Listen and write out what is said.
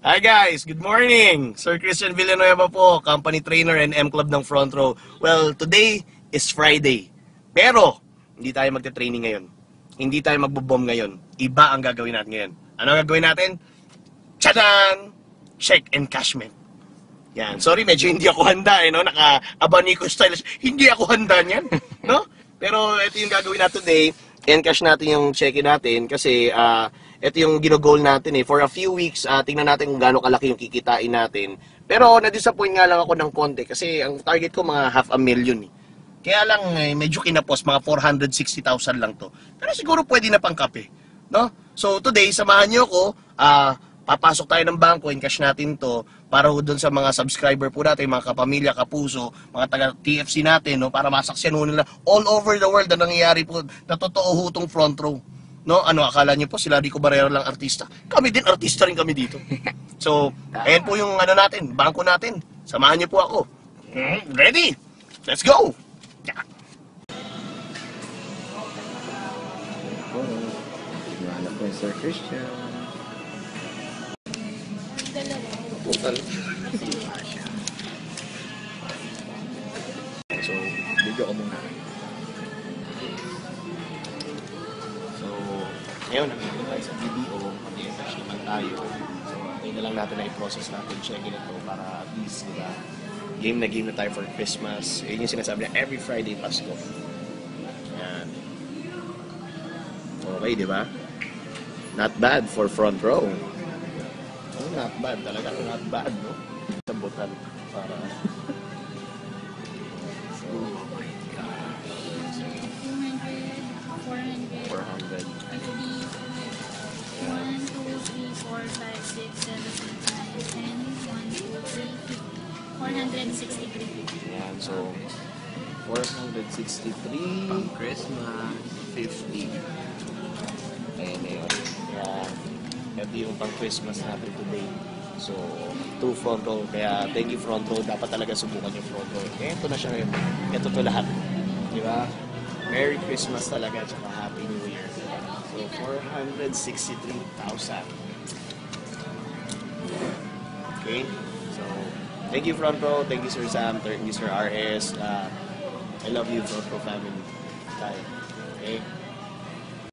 Hi guys, good morning! Sir Christian Villanueva po, company trainer and M-Club ng Front Row. Well, today is Friday. Pero, hindi tayo magte-training ngayon. Hindi tayo magbo-bomb ngayon. Iba ang gagawin natin ngayon. Ano ang gagawin natin? Tchadan! Check and cashment. Yan. Sorry, medyo hindi ako handa no? Naka-abanico style. Hindi ako handa niyan, no? Pero ito yung gagawin natin today. Encash natin yung check-in natin kasi ito yung ginogol natin eh. For a few weeks, tingnan natin kung gaano kalaki yung kikitain natin. Pero na-disappoint nga lang ako ng konti kasi ang target ko mga 500,000 eh. Kaya lang medyo kinapos, mga 460,000 lang to. Pero siguro pwede na pang kape, no? So today, samahan niyo ako, papasok tayo ng bangko, encash natin to para doon sa mga subscriber po natin, mga kapamilya, kapuso, mga taga-TFC natin, no, para masaksiyan nila all over the world na nangyayari po na totoo hutong front row. No, ano akala niyo po sila Rico Barrero lang artista? Kami din artista rin kami dito. So, ayan po yung ano natin, bangko natin. Samahan niyo po ako. Ready? Let's go. Wala po Sir Christian. Total. So, video ko muna. So, ngayon, nandito tayo sa BDO, mag-i-encash naman tayo. So, ngayon na lang natin na i-process natin, check-in ito para at least, diba, game na tayo for Christmas. Yun yung sinasabi na every Friday, Pasko. Yan. Okay, diba? Not bad for front row. Oh, not bad. Talaga, not bad, no? Sa botal. Para... So, oh my God. 400. 1, 2, 3, 4, 5, 6, 7, 8, 9, 10, 463. Yan, so 463 Pang Christmas, 50. ayun na yun. Kaya ito yung pang Christmas natin today. So, to front row. Kaya thank you front row. Dapat talaga subukan yung front row. Kaya ito na siya ngayon. Ito to lahat. Di ba? Merry Christmas talaga. Tsaka Happy New Year. So, 463,000. Okay? So, thank you front row. Thank you Sir Sam. Thank you Sir RS. I love you front row family. Tayo. Okay?